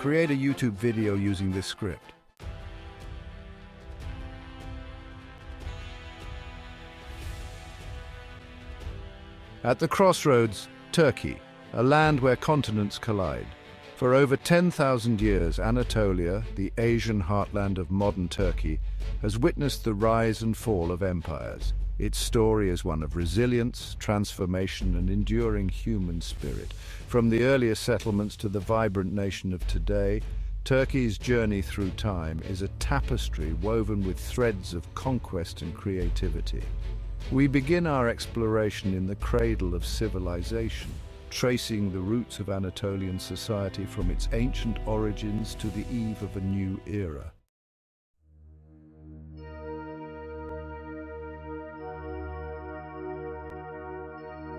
create a YouTube video using this script. At the crossroads, Turkey, a land where continents collide. For over 10,000 years, Anatolia, the Asian heartland of modern Turkey, has witnessed the rise and fall of empires. Its story is one of resilience, transformation, and enduring human spirit. From the earliest settlements to the vibrant nation of today, Turkey's journey through time is a tapestry woven with threads of conquest and creativity. We begin our exploration in the cradle of civilization, tracing the roots of Anatolian society from its ancient origins to the eve of a new era.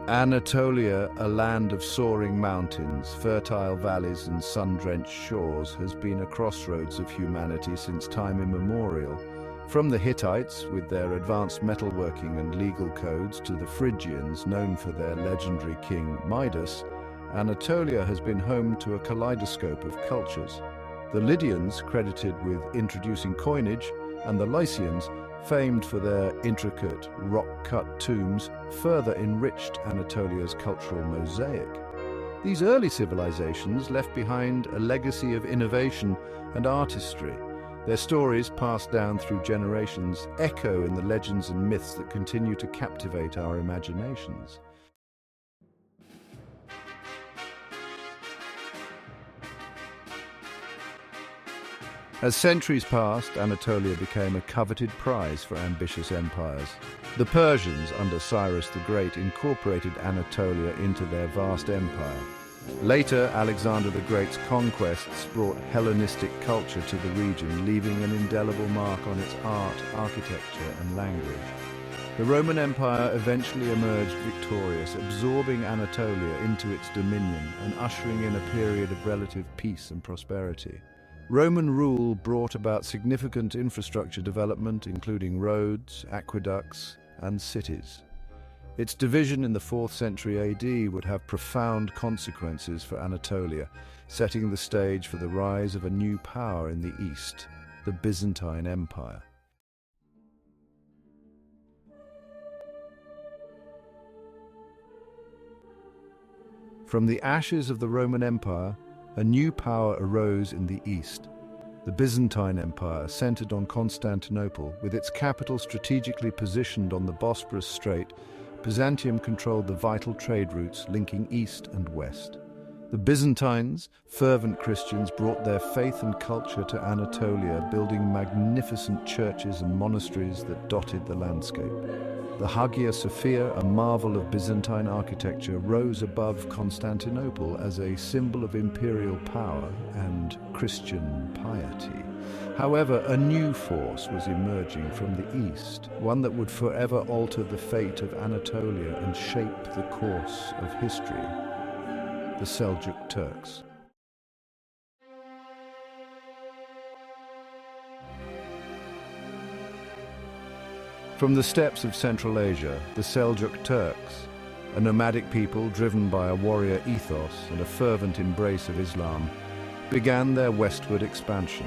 Anatolia, a land of soaring mountains, fertile valleys and sun-drenched shores, has been a crossroads of humanity since time immemorial. From the Hittites, with their advanced metalworking and legal codes, to the Phrygians, known for their legendary king Midas, Anatolia has been home to a kaleidoscope of cultures. The Lydians, credited with introducing coinage, and the Lycians, famed for their intricate, rock-cut tombs, further enriched Anatolia's cultural mosaic. These early civilizations left behind a legacy of innovation and artistry. Their stories, passed down through generations, echo in the legends and myths that continue to captivate our imaginations. As centuries passed, Anatolia became a coveted prize for ambitious empires. The Persians, under Cyrus the Great, incorporated Anatolia into their vast empire. Later, Alexander the Great's conquests brought Hellenistic culture to the region, leaving an indelible mark on its art, architecture, and language. The Roman Empire eventually emerged victorious, absorbing Anatolia into its dominion and ushering in a period of relative peace and prosperity. Roman rule brought about significant infrastructure development, including roads, aqueducts, and cities. Its division in the 4th century AD would have profound consequences for Anatolia, setting the stage for the rise of a new power in the East, the Byzantine Empire. From the ashes of the Roman Empire, a new power arose in the East. The Byzantine Empire, centered on Constantinople, with its capital strategically positioned on the Bosporus Strait, Byzantium controlled the vital trade routes linking East and West. The Byzantines, fervent Christians, brought their faith and culture to Anatolia, building magnificent churches and monasteries that dotted the landscape. The Hagia Sophia, a marvel of Byzantine architecture, rose above Constantinople as a symbol of imperial power and Christian piety. However, a new force was emerging from the east, one that would forever alter the fate of Anatolia and shape the course of history: the Seljuk Turks. From the steppes of Central Asia, the Seljuk Turks, a nomadic people driven by a warrior ethos and a fervent embrace of Islam, began their westward expansion.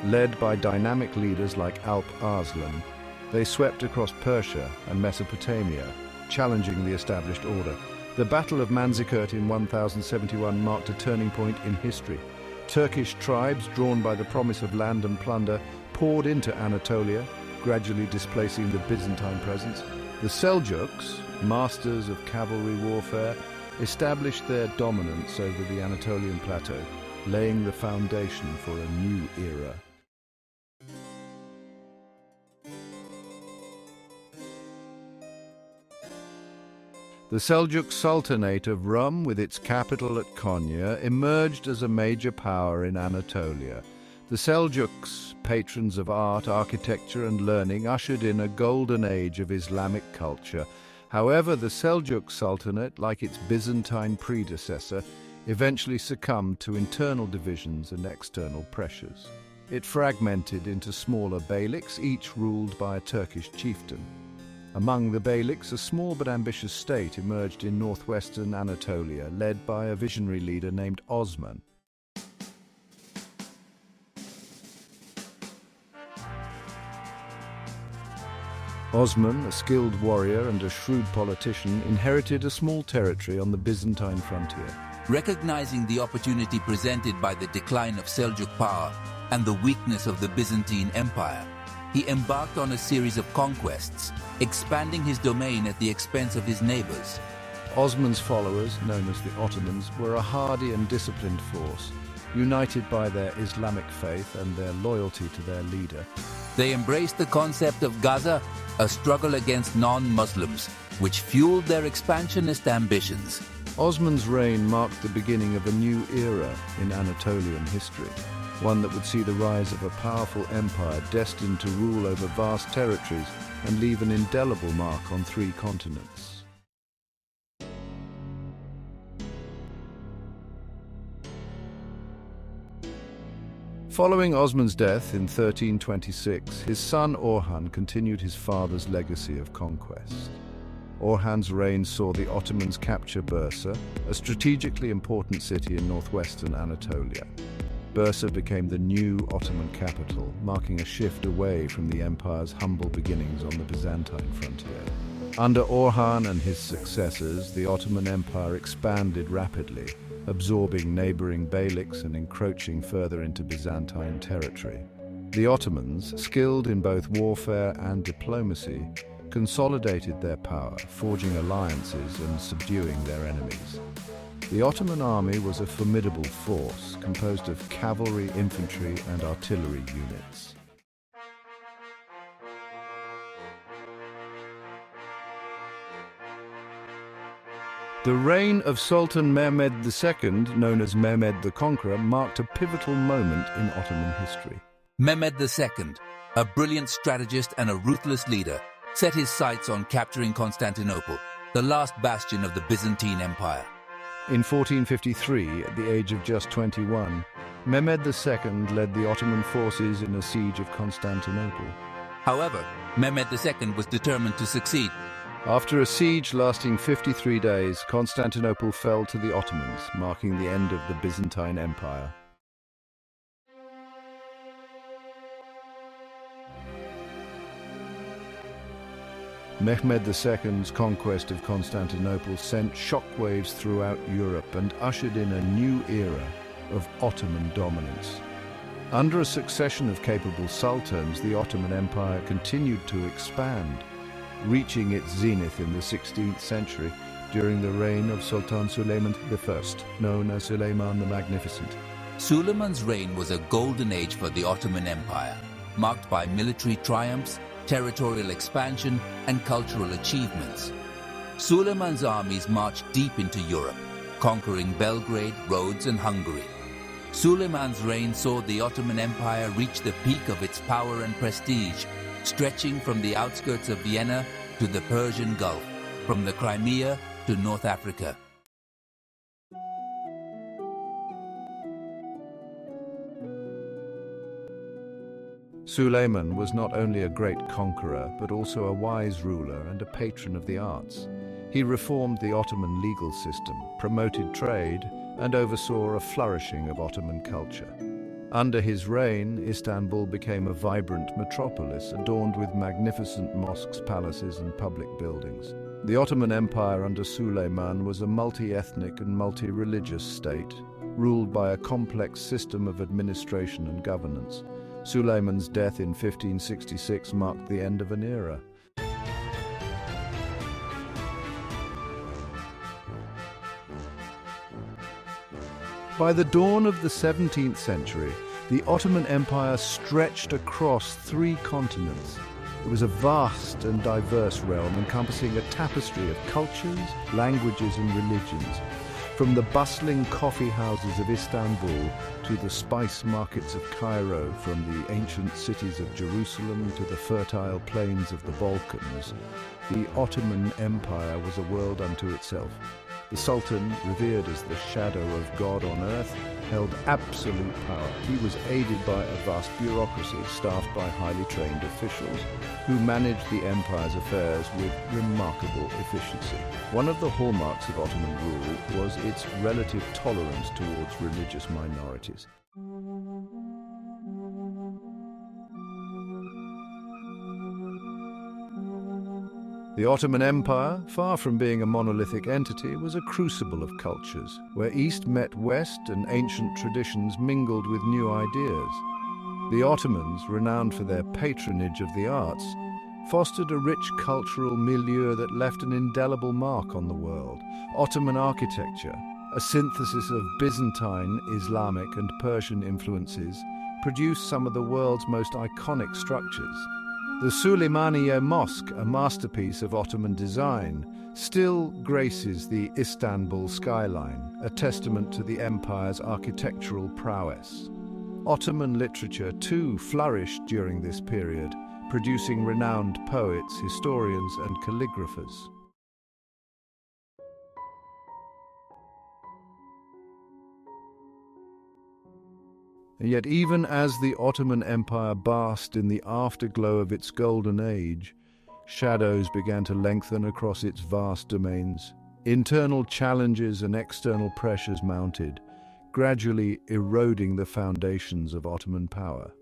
Led by dynamic leaders like Alp Arslan, they swept across Persia and Mesopotamia, challenging the established order. The Battle of Manzikert in 1071 marked a turning point in history. Turkish tribes, drawn by the promise of land and plunder, poured into Anatolia, gradually displacing the Byzantine presence. The Seljuks, masters of cavalry warfare, established their dominance over the Anatolian plateau, laying the foundation for a new era. The Seljuk Sultanate of Rum, with its capital at Konya, emerged as a major power in Anatolia. The Seljuks, patrons of art, architecture and learning, ushered in a golden age of Islamic culture. However, the Seljuk Sultanate, like its Byzantine predecessor, eventually succumbed to internal divisions and external pressures. It fragmented into smaller beyliks, each ruled by a Turkish chieftain. Among the beyliks, a small but ambitious state emerged in northwestern Anatolia, led by a visionary leader named Osman. Osman, a skilled warrior and a shrewd politician, inherited a small territory on the Byzantine frontier. Recognizing the opportunity presented by the decline of Seljuk power and the weakness of the Byzantine Empire, he embarked on a series of conquests, expanding his domain at the expense of his neighbors. Osman's followers, known as the Ottomans, were a hardy and disciplined force, united by their Islamic faith and their loyalty to their leader. They embraced the concept of Gaza, a struggle against non-Muslims, which fueled their expansionist ambitions. Osman's reign marked the beginning of a new era in Anatolian history, one that would see the rise of a powerful empire destined to rule over vast territories and leave an indelible mark on 3 continents. Following Osman's death in 1326, his son Orhan continued his father's legacy of conquest. Orhan's reign saw the Ottomans capture Bursa, a strategically important city in northwestern Anatolia. Bursa became the new Ottoman capital, marking a shift away from the empire's humble beginnings on the Byzantine frontier. Under Orhan and his successors, the Ottoman Empire expanded rapidly, absorbing neighboring beyliks and encroaching further into Byzantine territory. The Ottomans, skilled in both warfare and diplomacy, consolidated their power, forging alliances and subduing their enemies. The Ottoman army was a formidable force, composed of cavalry, infantry, and artillery units. The reign of Sultan Mehmed II, known as Mehmed the Conqueror, marked a pivotal moment in Ottoman history. Mehmed II, a brilliant strategist and a ruthless leader, set his sights on capturing Constantinople, the last bastion of the Byzantine Empire. In 1453, at the age of just 21, Mehmed II led the Ottoman forces in a siege of Constantinople. However, Mehmed II was determined to succeed. After a siege lasting 53 days, Constantinople fell to the Ottomans, marking the end of the Byzantine Empire. Mehmed II's conquest of Constantinople sent shockwaves throughout Europe and ushered in a new era of Ottoman dominance. Under a succession of capable sultans, the Ottoman Empire continued to expand, reaching its zenith in the 16th century during the reign of Sultan Suleiman I, known as Suleiman the Magnificent. Suleiman's reign was a golden age for the Ottoman Empire, marked by military triumphs, territorial expansion, and cultural achievements. Suleiman's armies marched deep into Europe, conquering Belgrade, Rhodes, and Hungary. Suleiman's reign saw the Ottoman Empire reach the peak of its power and prestige, stretching from the outskirts of Vienna to the Persian Gulf, from the Crimea to North Africa. Suleiman was not only a great conqueror, but also a wise ruler and a patron of the arts. He reformed the Ottoman legal system, promoted trade, and oversaw a flourishing of Ottoman culture. Under his reign, Istanbul became a vibrant metropolis adorned with magnificent mosques, palaces, and public buildings. The Ottoman Empire under Suleiman was a multi-ethnic and multi-religious state, ruled by a complex system of administration and governance. Suleiman's death in 1566 marked the end of an era. By the dawn of the 17th century, the Ottoman Empire stretched across 3 continents. It was a vast and diverse realm encompassing a tapestry of cultures, languages, and religions. From the bustling coffee houses of Istanbul to the spice markets of Cairo, from the ancient cities of Jerusalem to the fertile plains of the Balkans, the Ottoman Empire was a world unto itself. The Sultan, revered as the shadow of God on earth, held absolute power. He was aided by a vast bureaucracy staffed by highly trained officials who managed the empire's affairs with remarkable efficiency. One of the hallmarks of Ottoman rule was its relative tolerance towards religious minorities. The Ottoman Empire, far from being a monolithic entity, was a crucible of cultures, where East met West and ancient traditions mingled with new ideas. The Ottomans, renowned for their patronage of the arts, fostered a rich cultural milieu that left an indelible mark on the world. Ottoman architecture, a synthesis of Byzantine, Islamic and Persian influences, produced some of the world's most iconic structures. The Süleymaniye Mosque, a masterpiece of Ottoman design, still graces the Istanbul skyline, a testament to the empire's architectural prowess. Ottoman literature, too, flourished during this period, producing renowned poets, historians, and calligraphers. And yet, even as the Ottoman Empire basked in the afterglow of its golden age, shadows began to lengthen across its vast domains. Internal challenges and external pressures mounted, gradually eroding the foundations of Ottoman power.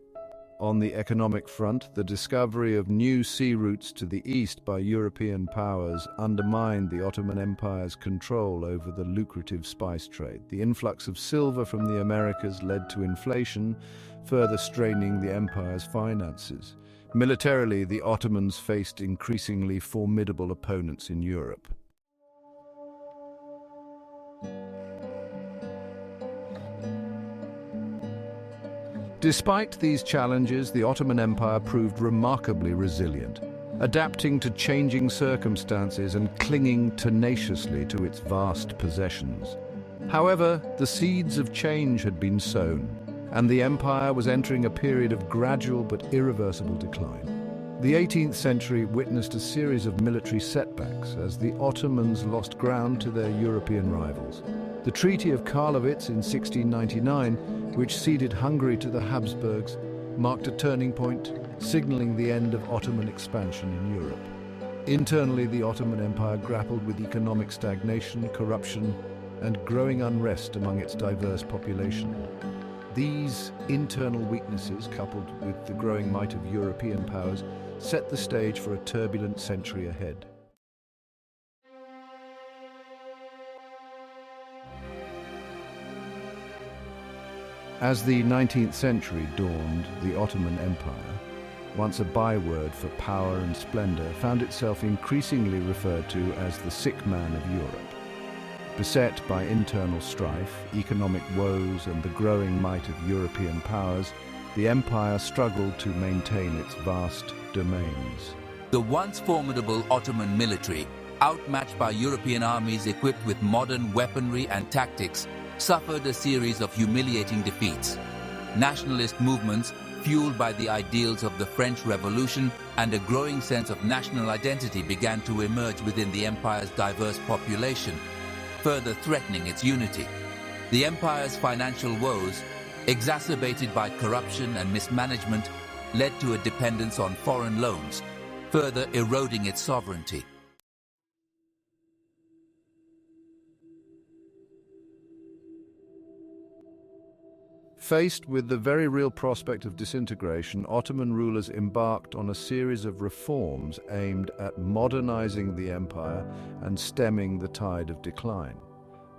On the economic front, the discovery of new sea routes to the east by European powers undermined the Ottoman Empire's control over the lucrative spice trade. The influx of silver from the Americas led to inflation, further straining the empire's finances. Militarily, the Ottomans faced increasingly formidable opponents in Europe. Despite these challenges, the Ottoman Empire proved remarkably resilient, adapting to changing circumstances and clinging tenaciously to its vast possessions. However, the seeds of change had been sown, and the empire was entering a period of gradual but irreversible decline. The 18th century witnessed a series of military setbacks as the Ottomans lost ground to their European rivals. The Treaty of Karlowitz in 1699, which ceded Hungary to the Habsburgs, marked a turning point, signaling the end of Ottoman expansion in Europe. Internally, the Ottoman Empire grappled with economic stagnation, corruption, and growing unrest among its diverse population. These internal weaknesses, coupled with the growing might of European powers, set the stage for a turbulent century ahead. As the 19th century dawned, the Ottoman Empire, once a byword for power and splendor, found itself increasingly referred to as the sick man of Europe. Beset by internal strife, economic woes, and the growing might of European powers, the empire struggled to maintain its vast domains. The once formidable Ottoman military, outmatched by European armies equipped with modern weaponry and tactics, suffered a series of humiliating defeats. Nationalist movements, fueled by the ideals of the French Revolution and a growing sense of national identity, began to emerge within the empire's diverse population, further threatening its unity. The empire's financial woes, exacerbated by corruption and mismanagement, led to a dependence on foreign loans, further eroding its sovereignty. Faced with the very real prospect of disintegration, Ottoman rulers embarked on a series of reforms aimed at modernizing the empire and stemming the tide of decline.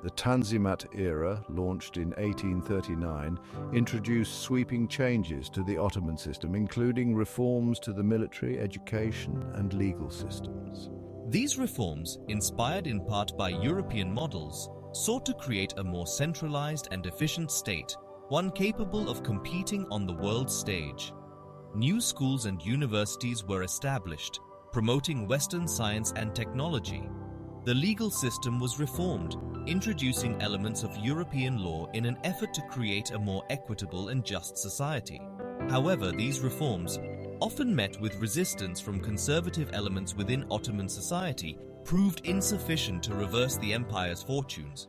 The Tanzimat era, launched in 1839, introduced sweeping changes to the Ottoman system, including reforms to the military, education, and legal systems. These reforms, inspired in part by European models, sought to create a more centralized and efficient state, one capable of competing on the world stage. New schools and universities were established, promoting Western science and technology. The legal system was reformed, introducing elements of European law in an effort to create a more equitable and just society. However, these reforms, often met with resistance from conservative elements within Ottoman society, proved insufficient to reverse the empire's fortunes.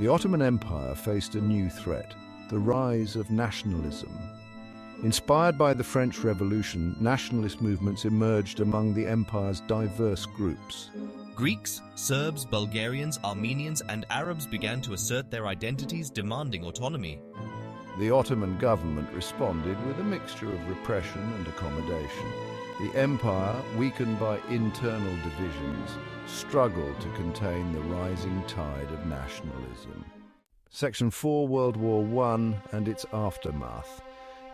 The Ottoman Empire faced a new threat, the rise of nationalism. Inspired by the French Revolution, nationalist movements emerged among the empire's diverse groups. Greeks, Serbs, Bulgarians, Armenians, and Arabs began to assert their identities, demanding autonomy. The Ottoman government responded with a mixture of repression and accommodation. The empire, weakened by internal divisions, struggled to contain the rising tide of nationalism. Section 4, World War I and its aftermath.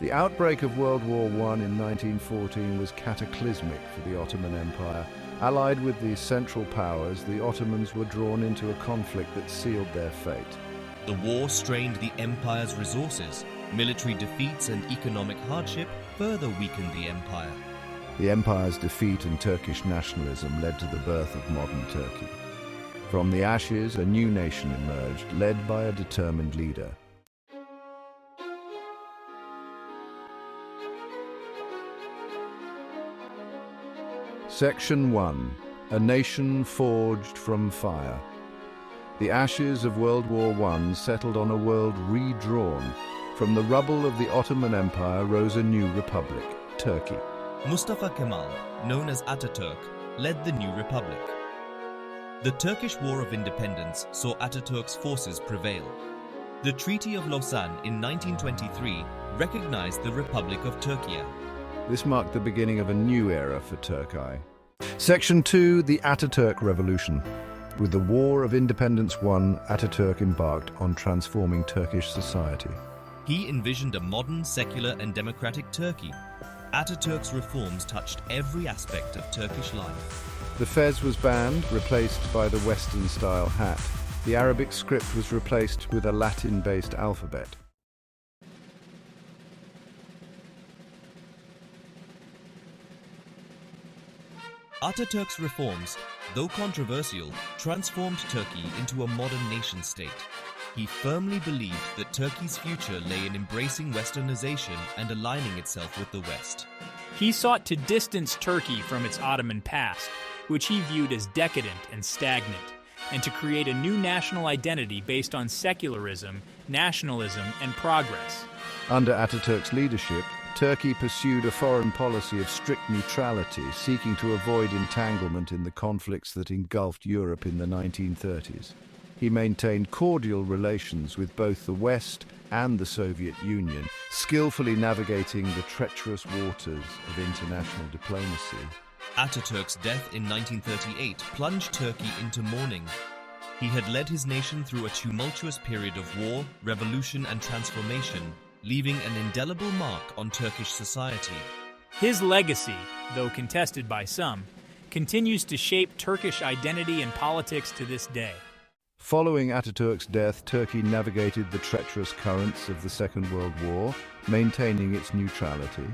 The outbreak of World War I in 1914 was cataclysmic for the Ottoman Empire. Allied with the Central Powers, the Ottomans were drawn into a conflict that sealed their fate. The war strained the empire's resources. Military defeats and economic hardship further weakened the empire. The empire's defeat and Turkish nationalism led to the birth of modern Turkey. From the ashes, a new nation emerged, led by a determined leader. Section 1. A nation forged from fire. The ashes of World War I settled on a world redrawn. From the rubble of the Ottoman Empire rose a new republic, Turkey. Mustafa Kemal, known as Ataturk, led the new republic. The Turkish War of Independence saw Ataturk's forces prevail. The Treaty of Lausanne in 1923 recognized the Republic of Turkiye. This marked the beginning of a new era for Turkey. Section 2. The Ataturk Revolution. With the War of Independence won, Ataturk embarked on transforming Turkish society. He envisioned a modern, secular and democratic Turkey. Ataturk's reforms touched every aspect of Turkish life. The fez was banned, replaced by the Western-style hat. The Arabic script was replaced with a Latin-based alphabet. Ataturk's reforms, though controversial, transformed Turkey into a modern nation-state. He firmly believed that Turkey's future lay in embracing Westernization and aligning itself with the West. He sought to distance Turkey from its Ottoman past, which he viewed as decadent and stagnant, and to create a new national identity based on secularism, nationalism, and progress. Under Ataturk's leadership, Turkey pursued a foreign policy of strict neutrality, seeking to avoid entanglement in the conflicts that engulfed Europe in the 1930s. He maintained cordial relations with both the West and the Soviet Union, skillfully navigating the treacherous waters of international diplomacy. Ataturk's death in 1938 plunged Turkey into mourning. He had led his nation through a tumultuous period of war, revolution and transformation, leaving an indelible mark on Turkish society. His legacy, though contested by some, continues to shape Turkish identity and politics to this day. Following Ataturk's death, Turkey navigated the treacherous currents of the Second World War, maintaining its neutrality.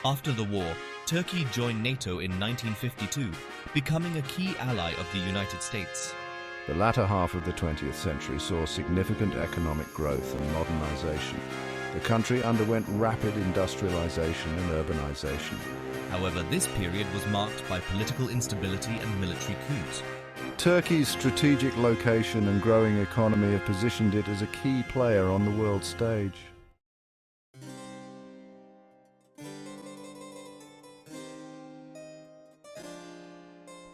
After the war, Turkey joined NATO in 1952, becoming a key ally of the United States. The latter half of the 20th century saw significant economic growth and modernization. The country underwent rapid industrialization and urbanization. However, this period was marked by political instability and military coups. Turkey's strategic location and growing economy have positioned it as a key player on the world stage.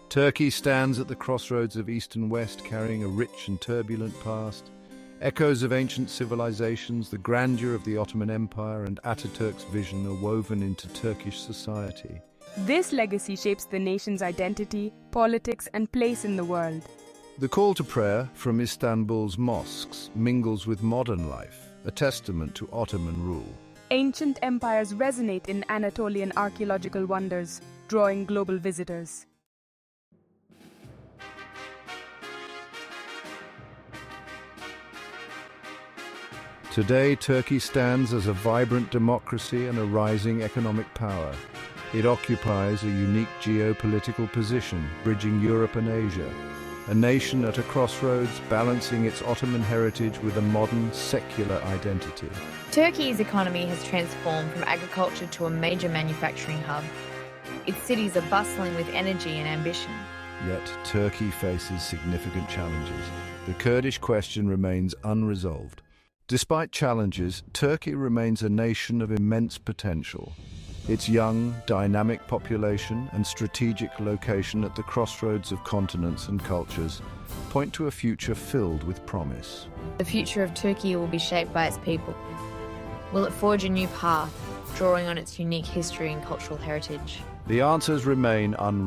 Turkey stands at the crossroads of East and West, carrying a rich and turbulent past. Echoes of ancient civilizations, the grandeur of the Ottoman Empire, and Ataturk's vision are woven into Turkish society. This legacy shapes the nation's identity, politics, and place in the world. The call to prayer from Istanbul's mosques mingles with modern life, a testament to Ottoman rule. Ancient empires resonate in Anatolian archaeological wonders, drawing global visitors. Today, Turkey stands as a vibrant democracy and a rising economic power. It occupies a unique geopolitical position, bridging Europe and Asia. A nation at a crossroads, balancing its Ottoman heritage with a modern, secular identity. Turkey's economy has transformed from agriculture to a major manufacturing hub. Its cities are bustling with energy and ambition. Yet, Turkey faces significant challenges. The Kurdish question remains unresolved. Despite challenges, Turkey remains a nation of immense potential. Its young, dynamic population and strategic location at the crossroads of continents and cultures point to a future filled with promise. The future of Turkey will be shaped by its people. Will it forge a new path, drawing on its unique history and cultural heritage? The answers remain unresolved.